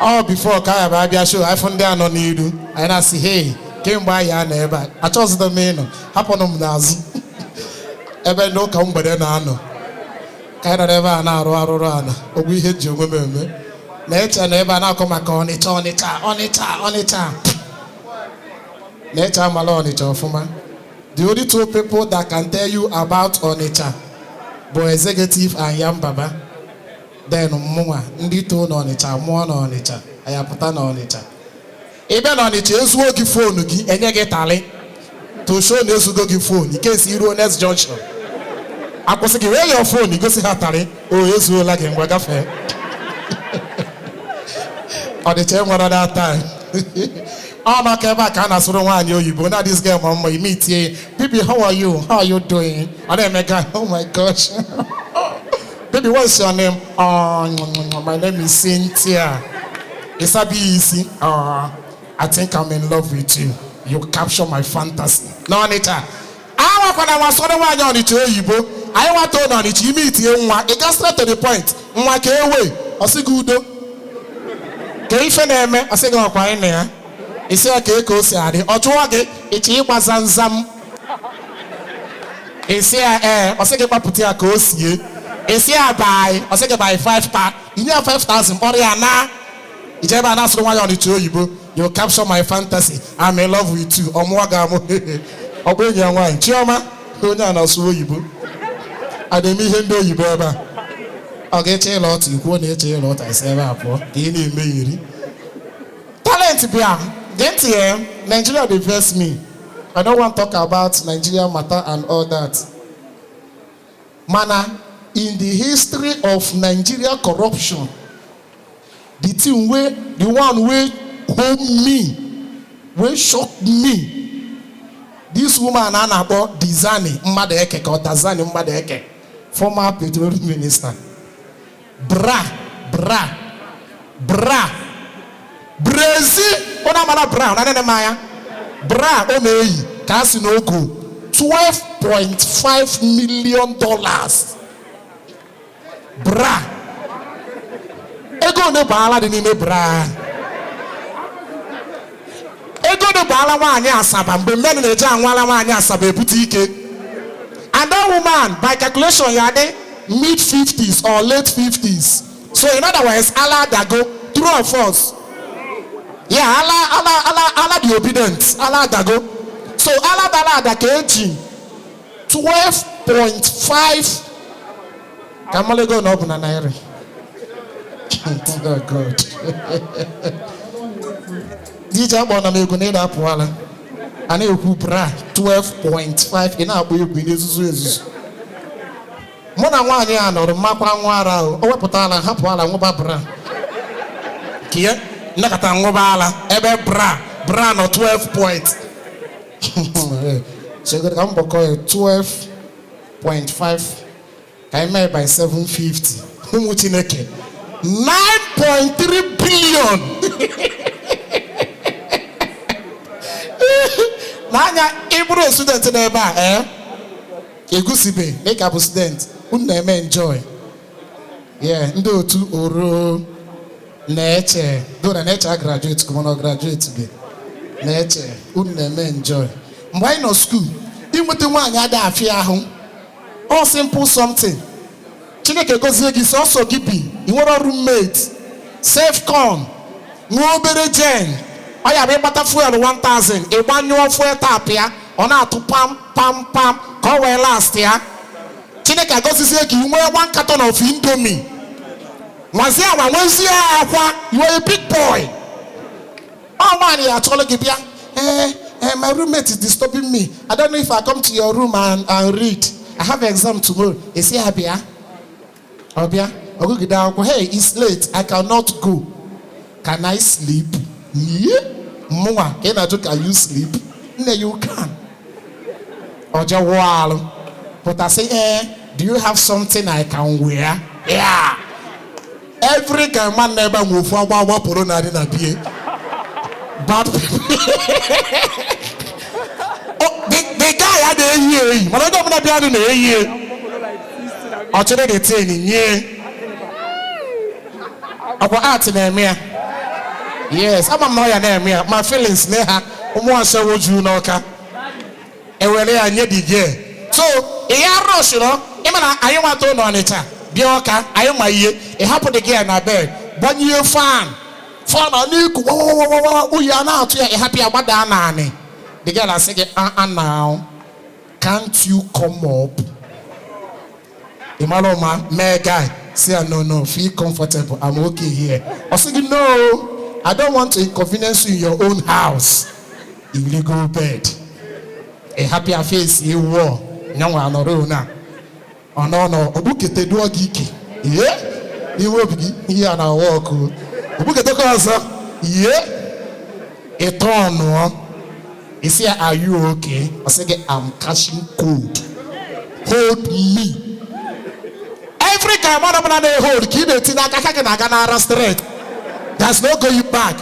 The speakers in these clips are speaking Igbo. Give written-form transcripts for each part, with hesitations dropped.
All before Kaya show, I found there no need. And I say, hey, came by ya neighbor. I chose the main. Happen on Naz. Ever no come but then I know. Kind of never an hour. We hit you, women. Nature never now come on it. Nature Malone it off, man. The only two people that can tell you about Onitsha, Boy Executive and Yam Baba. Then Mua, Ndito Onitsha, Mua Onitsha, Ayapata Onitsha. Even Onitsha is working phone, and you get talent to show this to go give phone. You can't see you next junction. I was like, where your phone? You go see her talent. Oh, yes, you like him, what a fair. On the time one at that time. Oh, no, come back, and I saw one you, but not this girl, mama, you meet here. Baby, how are you? How are you doing? And then my guy, oh my gosh. Baby, what's your name? Oh, my name is Cynthia. It's a bit easy. I think I'm in love with you. You capture my fantasy. No, Anita. I want to one on it. I want to know it. You meet you. It gets straight to the point. I say good. Can you find me? I say go quiet there. He say okay, go see ade. Otuwage, ichi kwazanzam. He say I say get put here go see. He say buy. I say get buy 5 pack. You need 5,000 for na. Ijeba na so one on it oyibo. You capture my fantasy. I'm in love with you. Omwaga mo. Obenya wan. Chioma, onya na so oyibo. Ademi hendo oyibo eba. Okay, chill out. You go near chill out. I say ba po. Ki ni me talent bia. Then here, Nigeria diverse me. I don't want to talk about Nigeria matter and all that. Mana, in the history of Nigeria corruption, the thing where the one way hold me, where shocked me. This woman Anabo Dizani Mmadeke or Dazani Mmadeke, former petroleum minister. Bra. Brazil, ona mala brown, nane maya. Bra omei, kasi no go. $12.5 million. Bra. Ego ne bala di ni bra. Ego ne bala wanya asaba, mbe men ne ja nwala wanya asaba ebuti ike. And that woman, by calculation, yade mid-50s or late 50s. So in other words, Allah dago, true or false? Yeah, Allah the obedient. Allah dago. So Allah da keji 12.5. Kamale go no na naira. Oh God. DJ bona me go ne da poala. Ana eku bra 12.5 ina agbo egwu n'ezuzu. Mona nwanyị a nọrọ makwa nwara o wepụta ala hapụ ala nwụba bra. Kie nakata nwụba ala ebe bra no 12 point. So good am boko 12.5 I made by 750. Humu Chineke 9.3 billion. Nanya Ibro student na ebe a Egusibe make up student unu enjoy. Yeah, ndị otu oro na-eche do na na-eche graduate kuma no graduate be na-eche unu enjoy. Mgbe anyị nọ school inwete nwaanyị ada afia ahụ all simple something. Chineke gozie gị so gị bi i nwere roommate safe con nwa obere gen ọ ya bụ ịgbata fuel 1000 ịgbanyụọ fuel tap ya ọ na-atụ pam ka ọ wee last ya. Chineke gozie gị nwee 1 carton of Indomie nwazie awa nwezie akwa you are a big boy. Oh man, ya achọrọ gị bịa my roommate is disturbing me. I don't know if I come to your room and read. I have an exam tomorrow. Is he happy? Obia, hey, it's late. I cannot go. Can I sleep? Yeah. Mwa, can you sleep? No, you can. Oja wall. But I say, do you have something I can wear? Yeah. Every guy man never move for one corona in a beer. But the guy had a year. But I don't want to be having a year. I'll tell you the thing in year. Our art in a mere. Yes, I'm not your name here. My feelings neha. Umwasa woju noka. Ewele anye dige. So, rush, you know. Imana ayoma to no anita. Bioka ayoma ye. E happen again na bed. One year fan. Fan aniku. Uyana to ya happy about nani. The girl has said, now. Can't you come up? Imaloma, my guy, say no, feel comfortable. I'm okay here. I said, no, I don't want to inconvenience you in your own house. Illegal bed. A happier face, you wore. No one or now. Oh no, Obukete do a geeky. Yeah? You will be here and I'll walk. Obukete casa. Yeah? A ton, no. He said, are you okay? I said, I'm catching cold. Hold me. Every time I hold, keep it in a straight. There's no going back.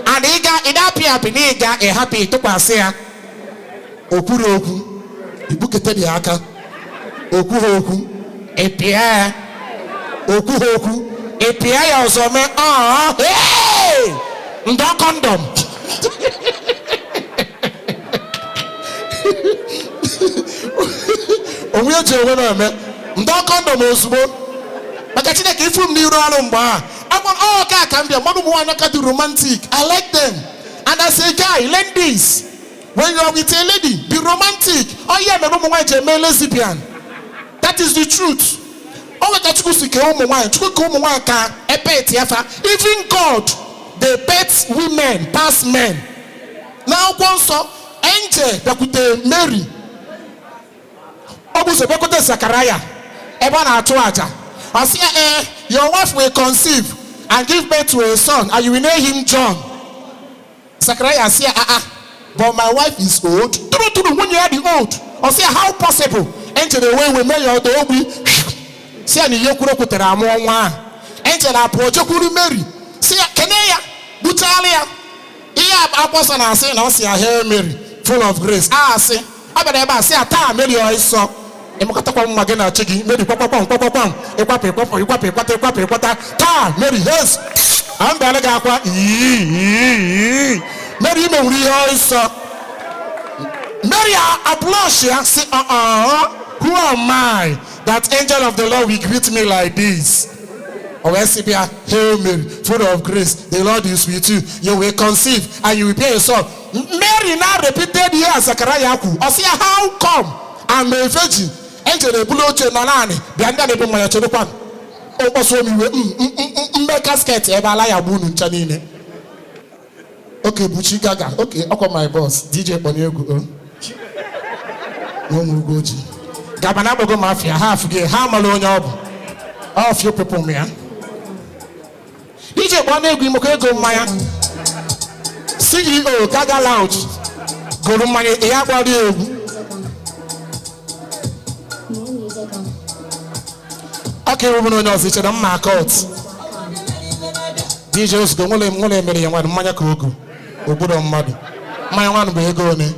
And he got a happy to pass here. Oku, the book at the aka. Oku, a Pierre. Oku, a Pierre also man. Hey! No condom. We are doing it. Don't condom osbo. But I think if you need I want can be a mother who do romantic. I like them. And I say, guy, learn this. When you are with a lady, be romantic. Oh yeah, my mom wants a male lesbian. That is the truth. Oh, that you see even God, they pet women past men. Now, once angel that could Mary. Zachariah, I say, your wife will conceive and give birth to a son, and you will name him John. Zachariah say, but my wife is old. True, when you are the old. I say, how possible? Enter the way we make your dog. See, and you could put a more one. Enter a project with Mary. See, Kenya, Butalia. Here, Apostle, and say, I see a hair Mary, full of grace. I say, I say, a time, Mary, I saw. Magana chigi, Mary Papa, Mary, yes. I'm Balagapa. Mary, Mary, applause. Say, who am I that angel of the Lord will greet me like this? Oh, Esibia, Hail Mary, full of grace, the Lord is with you. You will conceive and you will bear a son. Mary now repeated here, Zachariah. I say, how come I'm a virgin? Enter the blue chain nanani, Bianda de Bumaya to the pan. Oh, so we make a sketch, Ebalaya Boon Chanine. Okay, Buchi Gaga. Okay, I'll call my boss, DJ Boniogo. No Mugoji. Gabanabogo Mafia, half gay, how malone job. All few people, man. DJ Boniogo go Maya. CEO, Gaga Lounge. Go to my air. Okay, we know each other. Mark out. DJs go mole mele one manya kuku. Obodo mmadu. Manya one be go ne.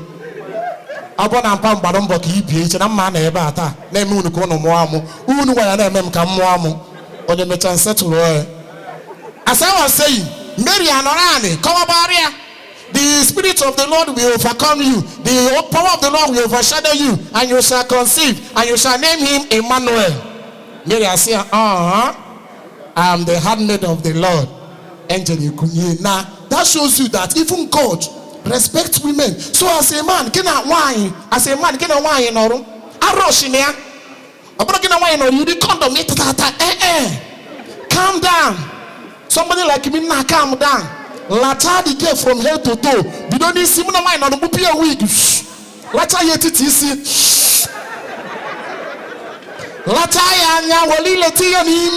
Abona mpam badon boki ipi na mma na ebe ata. Na eme unu ko no mo amu. Unu wa ya na eme ka mo amu. Onye mecha settle o. As I was saying, Mary anorani, come about here. The Spirit of the Lord will overcome you. The power of the Lord will overshadow you. And you shall conceive. And you shall name him Emmanuel. Mary, I say, I am the handmaid of the Lord. Angel Kunye. Now, that shows you that even God respects women. So as a man, can I wine? As a man, can I wine or I rush in here? I'm not going to wine or you be condom. Calm down. Somebody like me now, calm down. Lata the girl from head to toe. We don't need similar mind on the boopy a week. Lata yet it is. Lata ya wali letia ni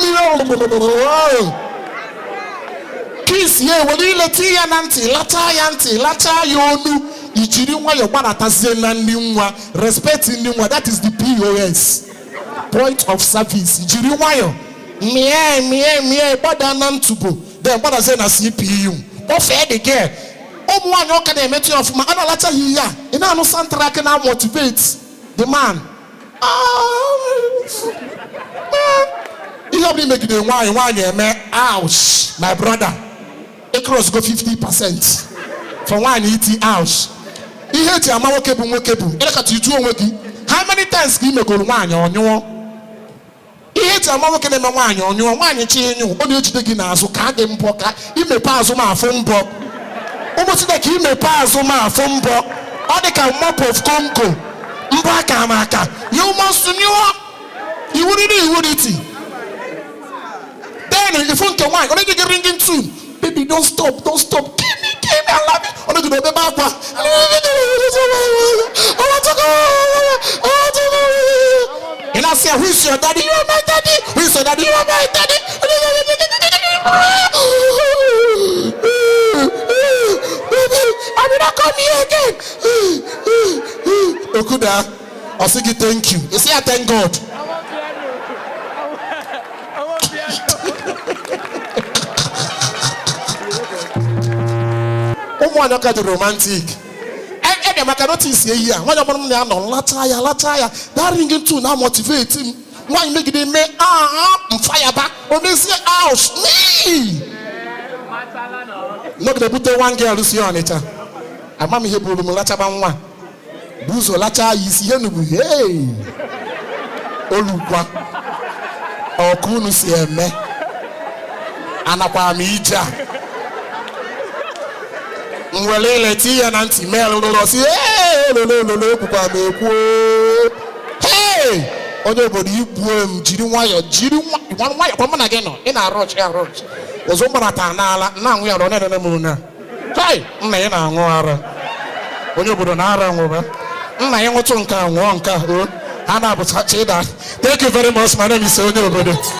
kiss ye wali letia nanti. Lata yanti. Lata yonu. Ichiri wa yo barata zena niwa. Respect niwa. That is the POS. Point of service. Ichiri wa yo. Mie. Bada nantubo. Then bada zena CPU. Offer the girl. Oh, one you can make you of my other letter here. You know, no soundtrack can motivate the man. You have been making the wine, man. Ouch, my brother. across go 50% for one eating house. Ihe eji ama nwoke bụ nwoke bụ ịlekọta itu onwe gị. How many times ka ị megoro nwaanyị ọnyụọ? Ihe eji ama nwoke na-eme nwaanyị ọnyụọ, nwaanyị chi enyu, ọ na-ejide gị n'azụ ka a gị mbọ ka imepe azụ ma afụ mbọ. Ụbọchị dị ka imepe azụ ma afụ mbọ, ọ dị ka mop of Congo, mbọ aka ma aka. You must know. Iwu iti. Then if you can wine, only get ringing tune. Baby, don't stop. Give me, I love it. Only go back. I want to go. And I say, who's your daddy? You are my daddy. Who's your daddy? You are my daddy. I will not come here again. Okuda, I'll say thank you. You say I thank God. One of the romantic. I can notice here. One of them are not lataya. That ringing tune now motivate him. Why make it me fire back? Or they say ouch me. Look, they put one girl to see on it. A mammy here put lacha one. Buzo lacha is here. Hey. Olukwa. Okunu see me. Anapamija. Mwelele tia nanti melo lo si lo papa mekwo. Hey! Onye obodo ibuem jiri nwayo kwa na gị nọ ị na-arọch. Ozo mbarata n'ala na anwụ ya ro na mu na. Hey! Nna ya na-anwụ ara. Onye obodo na-ara nwụba. Nna ya nwụtụ nke anwụ nke o. Ha na-abụcha chida. Thank you very much. My name is Onye Obodo.